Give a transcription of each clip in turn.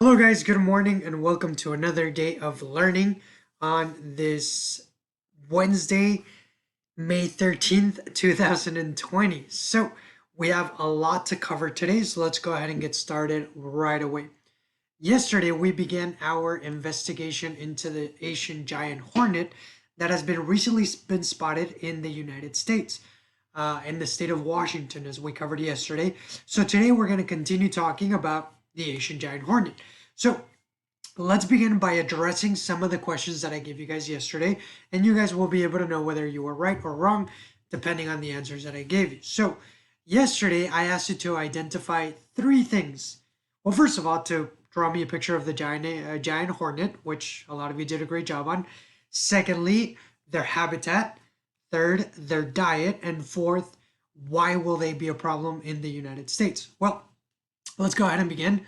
Hello, guys. Good morning, and welcome to another day of learning on this Wednesday, May 13th, 2020. So, we have a lot to cover today, so let's go ahead and get started right away. Yesterday, we began our investigation into the Asian giant hornet that has been recently been spotted in the United States. In the state of Washington, as we covered yesterday. So today we're going to continue talking about the Asian giant hornet. So let's begin by addressing some of the questions that I gave you guys yesterday, and you guys will be able to know whether you were right or wrong depending on the answers that I gave you. So yesterday I asked you to identify three things. Well, first of all, to draw me a picture of the giant hornet, which a lot of you did a great job on. Secondly, their habitat. Third, their diet. And fourth, why will they be a problem in the United States? Well, let's go ahead and begin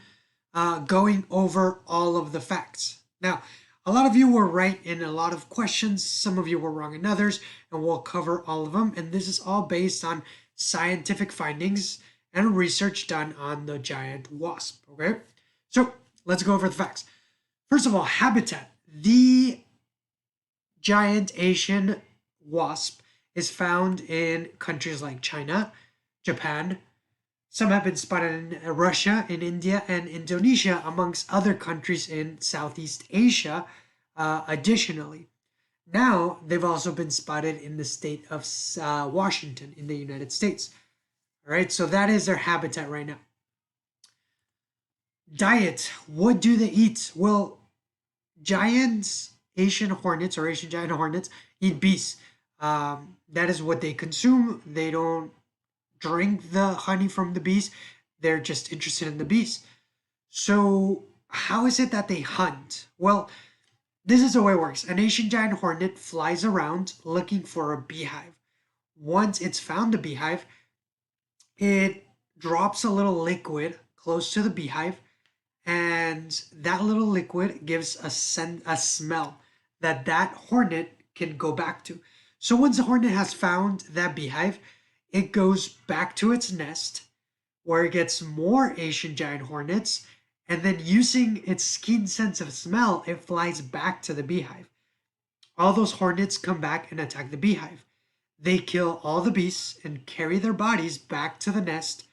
going over all of the facts. Now, a lot of you were right in a lot of questions, some of you were wrong in others, and we'll cover all of them. And this is all based on scientific findings and research done on the giant wasp. Okay, so let's go over the facts. First of all, habitat. The giant Asian wasp is found in countries like China, Japan. Some have been spotted in Russia, in India, and Indonesia, amongst other countries in Southeast Asia, additionally. Now, they've also been spotted in the state of Washington in the United States. All right, so that is their habitat right now. Diet. What do they eat? Well, giants, Asian hornets or Asian giant hornets, eat bees. That is what they consume. They don't drink the honey from the bees. They're just interested in the bees. So, how is it that they hunt? Well, this is the way it works. An Asian giant hornet flies around looking for a beehive. Once it's found a beehive, it drops a little liquid close to the beehive, and that little liquid gives a smell that hornet can go back to. So once the hornet has found that beehive, it goes back to its nest where it gets more Asian giant hornets, and then using its keen sense of smell, it flies back to the beehive. All those hornets come back and attack the beehive. They kill all the bees and carry their bodies back to the nest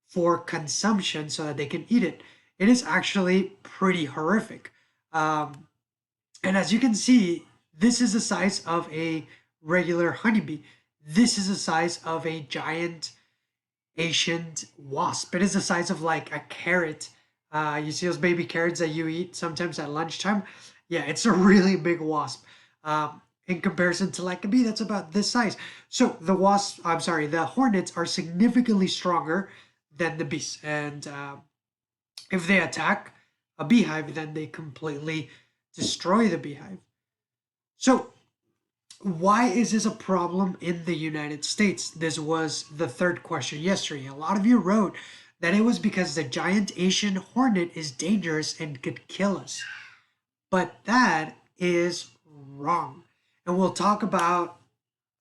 for consumption so that they can eat it. It is actually pretty horrific. And as you can see, this is the size of a regular honeybee. This is the size of a giant Asian wasp. It is the size of like a carrot. You see those baby carrots that you eat sometimes at lunchtime? Yeah, it's a really big wasp. In comparison to like a bee that's about this size. So the hornets are significantly stronger than the bees. And if they attack a beehive, then they completely destroy the beehive. So why is this a problem in the United States? This was the third question yesterday. A lot of you wrote that it was because the giant Asian hornet is dangerous and could kill us. But that is wrong. And we'll talk about,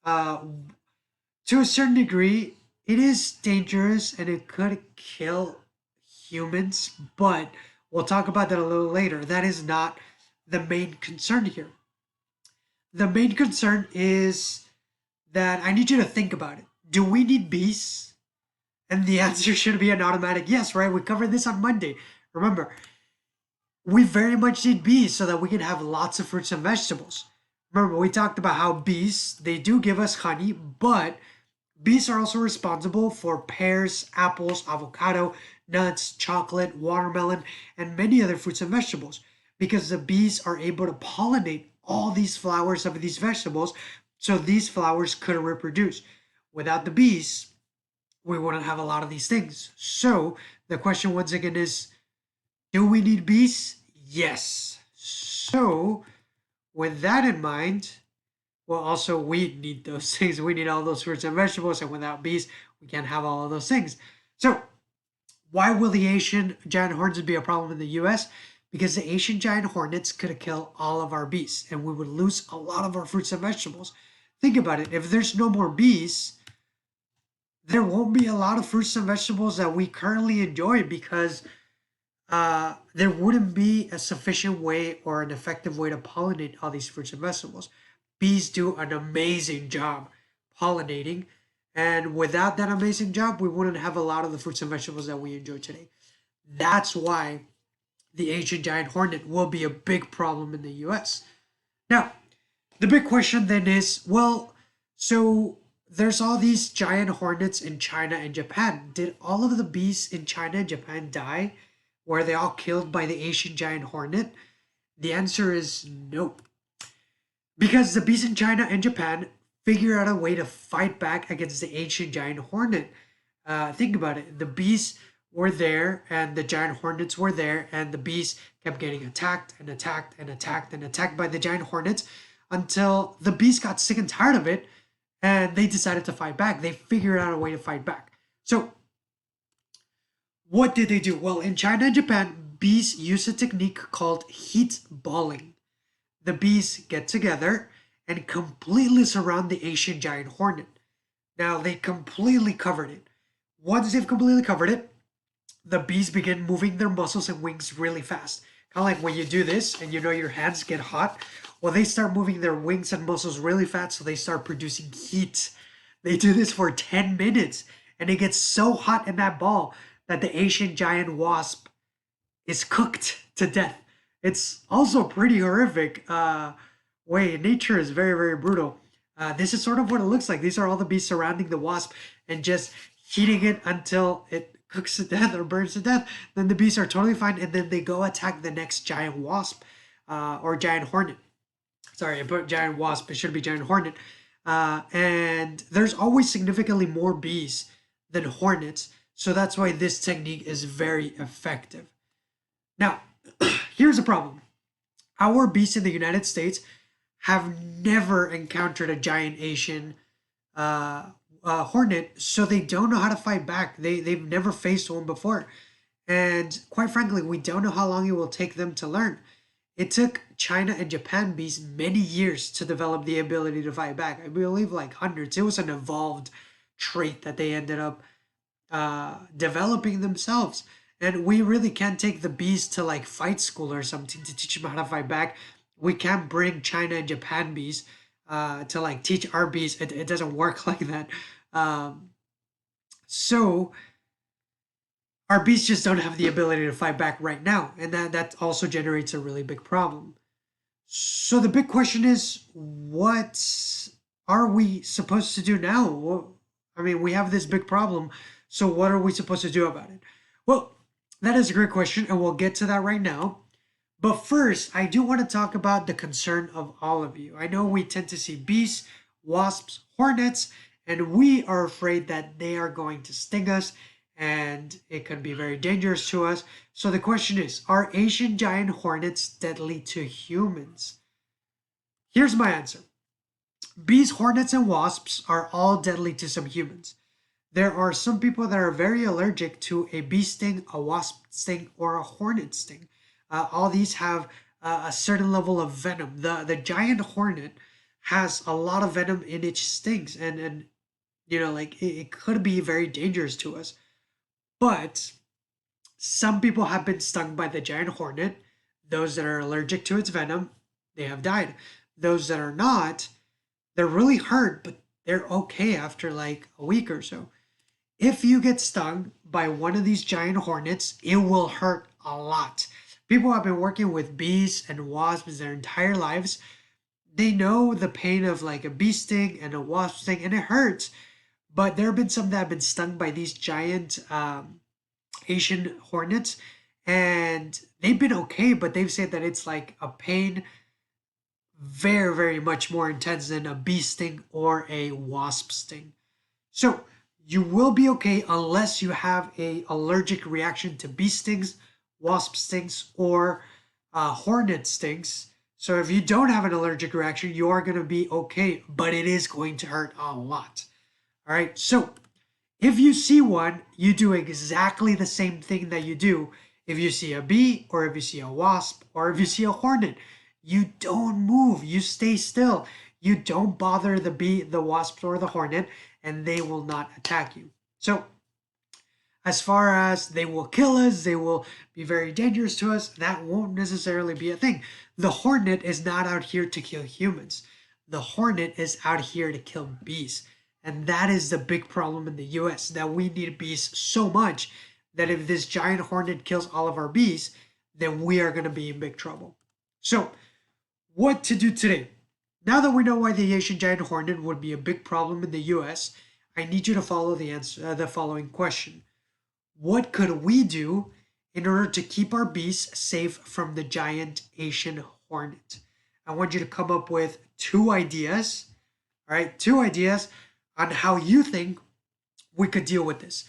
to a certain degree, it is dangerous and it could kill humans, but we'll talk about that a little later. That is not the main concern here. The main concern is that I need you to think about it. Do we need bees? And the answer should be an automatic yes, right? We covered this on Monday. Remember, we very much need bees so that we can have lots of fruits and vegetables. Remember, we talked about how bees, they do give us honey, but bees are also responsible for pears, apples, avocado, nuts, chocolate, watermelon, and many other fruits and vegetables because the bees are able to pollinate all these flowers of these vegetables so these flowers could reproduce. Without the bees, we wouldn't have a lot of these things. So the question once again is, do we need bees? Yes. So with that in mind, well, also we need those things. We need all those fruits and vegetables, and without bees, we can't have all of those things. So why will the Asian giant hornets be a problem in the US? Because the Asian giant hornets could kill all of our bees and we would lose a lot of our fruits and vegetables. Think about it. If there's no more bees, there won't be a lot of fruits and vegetables that we currently enjoy because there wouldn't be a sufficient way or an effective way to pollinate all these fruits and vegetables. Bees do an amazing job pollinating, and without that amazing job, we wouldn't have a lot of the fruits and vegetables that we enjoy today. That's why the ancient giant hornet will be a big problem in the US. Now, the big question then is, well, so there's all these giant hornets in China and Japan. Did all of the bees in China and Japan die? Were they all killed by the Asian giant hornet? The answer is no. Because the bees in China and Japan figure out a way to fight back against the ancient giant hornet. Think about it. The bees were there and the giant hornets were there, and the bees kept getting attacked and attacked and attacked and attacked by the giant hornets until the bees got sick and tired of it and they decided to fight back. They figured out a way to fight back. So, what did they do? Well, in China and Japan, bees use a technique called heat balling. The bees get together and completely surround the Asian giant hornet. Now, they completely covered it. Once they've completely covered it, the bees begin moving their muscles and wings really fast. Kind of like when you do this and you know your hands get hot. Well, they start moving their wings and muscles really fast, so they start producing heat. They do this for 10 minutes, and it gets so hot in that ball that the Asian giant wasp is cooked to death. It's also pretty horrific. Way nature is very, very brutal. This is sort of what it looks like. These are all the bees surrounding the wasp and just heating it until it cooks to death or burns to death. Then the bees are totally fine, and then they go attack the next giant wasp or giant hornet. Sorry, I put giant wasp. It should be giant hornet. And there's always significantly more bees than hornets, so that's why this technique is very effective. Now, here's the problem. Our bees in the United States have never encountered a giant Asian hornet, so they don't know how to fight back. They've never faced one before. And quite frankly, we don't know how long it will take them to learn. It took China and Japan bees many years to develop the ability to fight back. I believe like hundreds. It was an evolved trait that they ended up developing themselves. And we really can't take the bees to like fight school or something to teach them how to fight back. We can't bring China and Japan bees to like teach our bees. It doesn't work like that. Um, so our bees just don't have the ability to fight back right now, and that also generates a really big problem. So the big question is, what are we supposed to do now? Well, I mean, we have this big problem, so what are we supposed to do about it? Well, that is a great question, and we'll get to that right now. But first, I do want to talk about the concern of all of you. I know we tend to see bees, wasps, hornets, and we are afraid that they are going to sting us and it can be very dangerous to us. So the question is, are Asian giant hornets deadly to humans? Here's my answer. Bees, hornets, and wasps are all deadly to some humans. There are some people that are very allergic to a bee sting, a wasp sting, or a hornet sting. All these have a certain level of venom. The giant hornet has a lot of venom in its stings, and you know, like it could be very dangerous to us. But some people have been stung by the giant hornet. Those that are allergic to its venom, they have died. Those that are not, they're really hurt, but they're okay after like a week or so. If you get stung by one of these giant hornets, it will hurt a lot. People have been working with bees and wasps their entire lives. They know the pain of like a bee sting and a wasp sting, and it hurts. But there have been some that have been stung by these giant Asian hornets, and they've been okay, but they've said that it's like a pain very, very much more intense than a bee sting or a wasp sting. So you will be okay unless you have a allergic reaction to bee stings, wasp stings, or hornet stings. So if you don't have an allergic reaction, you are going to be okay, but it is going to hurt a lot. All right. So if you see one, you do exactly the same thing that you do if you see a bee or if you see a wasp or if you see a hornet. You don't move. You stay still. You don't bother the bee, the wasp, or the hornet, and they will not attack you. So As far as they will kill us, they will be very dangerous to us, that won't necessarily be a thing. The Hornet is not out here to kill humans. The Hornet is out here to kill bees. And that is the big problem in the US, that we need bees so much that if this giant Hornet kills all of our bees, then we are going to be in big trouble. So, what to do today? Now that we know why the Asian giant hornet would be a big problem in the US, I need you to follow the following question. What could we do in order to keep our bees safe from the giant Asian hornet? I want you to come up with 2 ideas, all right? 2 ideas on how you think we could deal with this.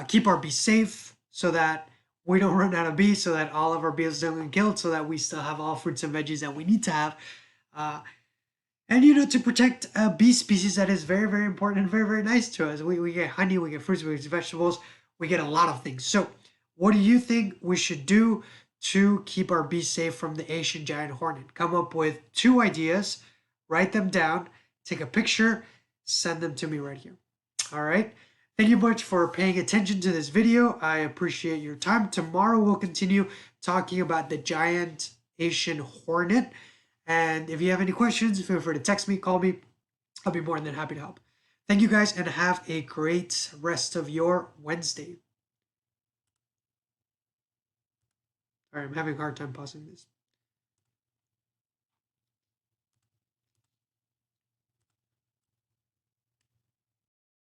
Keep our bees safe so that we don't run out of bees, so that all of our bees don't get killed, so that we still have all fruits and veggies that we need to have. Uh, and to protect a bee species that is very, very important and very, very nice to us. We get honey, we get fruits, we get vegetables, we get a lot of things. So, what do you think we should do to keep our bees safe from the Asian giant hornet? Come up with 2 ideas, write them down, take a picture, send them to me right here. All right. Thank you much for paying attention to this video. I appreciate your time. Tomorrow we'll continue talking about the giant Asian hornet. And if you have any questions, feel free to text me, call me. I'll be more than happy to help. Thank you guys and have a great rest of your Wednesday. All right, I'm having a hard time pausing this.